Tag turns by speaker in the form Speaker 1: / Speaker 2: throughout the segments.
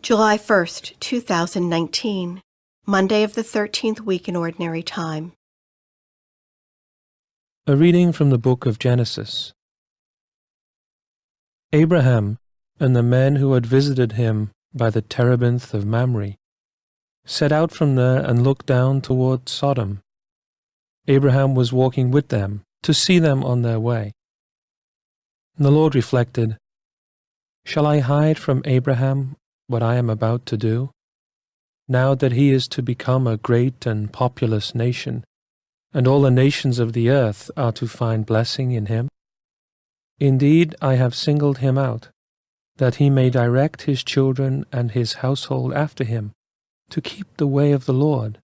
Speaker 1: July 1st, 2019, Monday of the 13th week in Ordinary Time.
Speaker 2: A reading from the book of Genesis. Abraham and the men who had visited him by the terebinth of Mamre set out from there and looked down toward Sodom. Abraham was walking with them to see them on their way. And the Lord reflected, "Shall I hide from Abraham what I am about to do, now that he is to become a great and populous nation, and all the nations of the earth are to find blessing in him? Indeed, I have singled him out, that he may direct his children and his household after him, to keep the way of the Lord,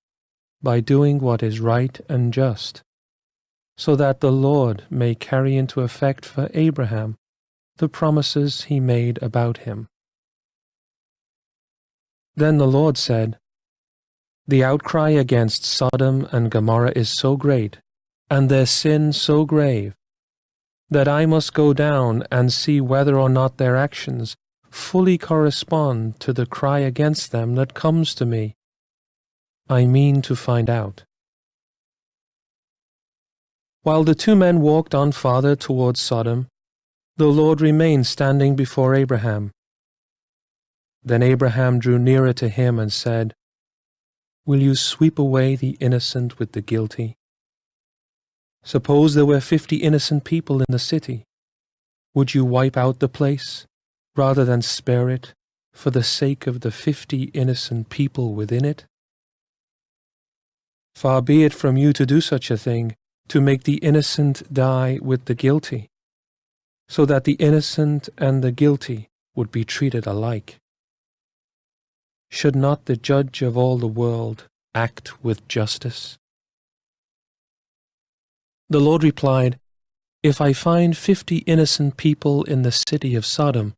Speaker 2: by doing what is right and just, so that the Lord may carry into effect for Abraham the promises he made about him." Then the Lord said, "The outcry against Sodom and Gomorrah is so great, and their sin so grave, that I must go down and see whether or not their actions fully correspond to the cry against them that comes to me. I mean to find out." While the two men walked on farther towards Sodom, the Lord remained standing before Abraham. Then Abraham drew nearer to him and said, "Will you sweep away the innocent with the guilty? Suppose there were 50 innocent people in the city. Would you wipe out the place, rather than spare it, for the sake of the 50 innocent people within it? Far be it from you to do such a thing, to make the innocent die with the guilty, so that the innocent and the guilty would be treated alike. Should not the judge of all the world act with justice?" The Lord replied, "If I find 50 innocent people in the city of Sodom,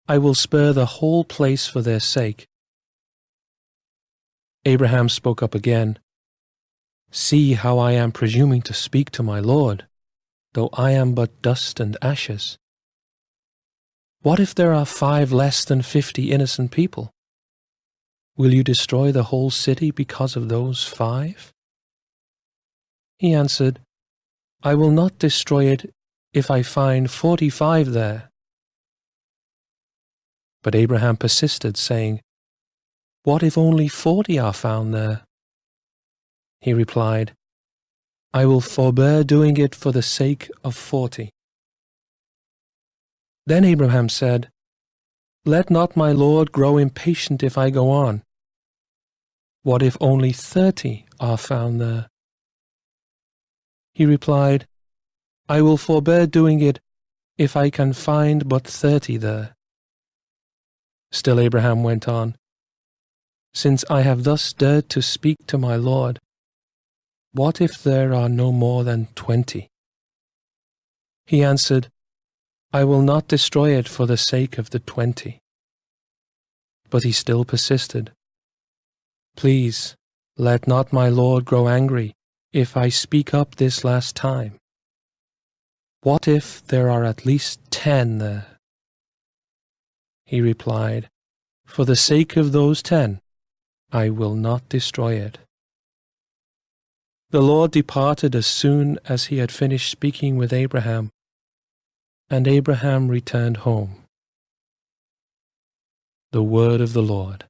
Speaker 2: I will spare the whole place for their sake." Abraham spoke up again, "See how I am presuming to speak to my Lord, though I am but dust and ashes. What if there are 5 less than 50 innocent people? Will you destroy the whole city because of those 5? He answered, "I will not destroy it if I find 45 there." But Abraham persisted, saying, "What if only 40 are found there?" He replied, "I will forbear doing it for the sake of 40. Then Abraham said, "Let not my Lord grow impatient if I go on. What if only 30 are found there?" He replied, "I will forbear doing it if I can find but 30 there." Still Abraham went on, "Since I have thus dared to speak to my Lord, what if there are no more than 20? He answered, "I will not destroy it for the sake of the 20. But he still persisted, "Please, let not my Lord grow angry if I speak up this last time. What if there are at least 10 there?" He replied, "For the sake of those 10, I will not destroy it." The Lord departed as soon as he had finished speaking with Abraham, and Abraham returned home. The word of the Lord.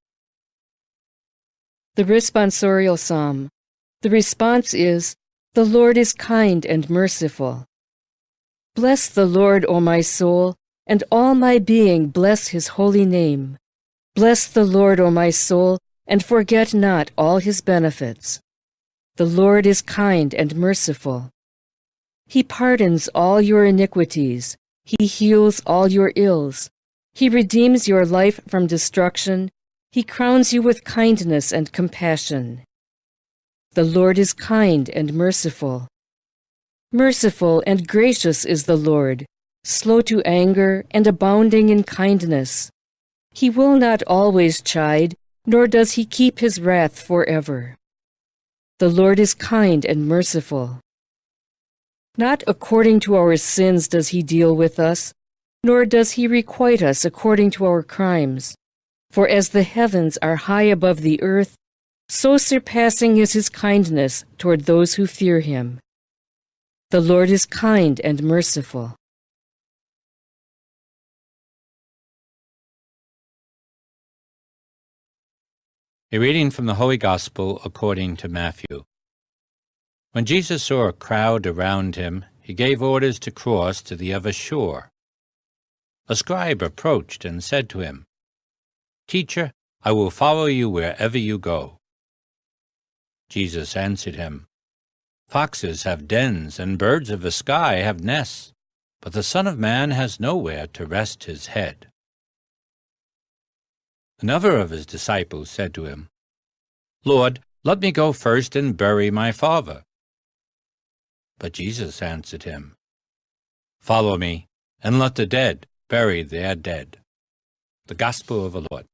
Speaker 3: The responsorial psalm. The response is, "The Lord is kind and merciful." Bless the Lord, O my soul, and all my being bless his holy name. Bless the Lord, O my soul, and forget not all his benefits. The Lord is kind and merciful. He pardons all your iniquities. He heals all your ills. He redeems your life from destruction. He crowns you with kindness and compassion. The Lord is kind and merciful. Merciful and gracious is the Lord, slow to anger and abounding in kindness. He will not always chide, nor does he keep his wrath forever. The Lord is kind and merciful. Not according to our sins does he deal with us, nor does he requite us according to our crimes. For as the heavens are high above the earth, so surpassing is his kindness toward those who fear him. The Lord is kind and merciful.
Speaker 4: A reading from the Holy Gospel according to Matthew. When Jesus saw a crowd around him, he gave orders to cross to the other shore. A scribe approached and said to him, "Teacher, I will follow you wherever you go." Jesus answered him, "Foxes have dens and birds of the sky have nests, but the Son of Man has nowhere to rest his head." Another of his disciples said to him, "Lord, let me go first and bury my father." But Jesus answered him, "Follow me, and let the dead bury their dead." The Gospel of the Lord.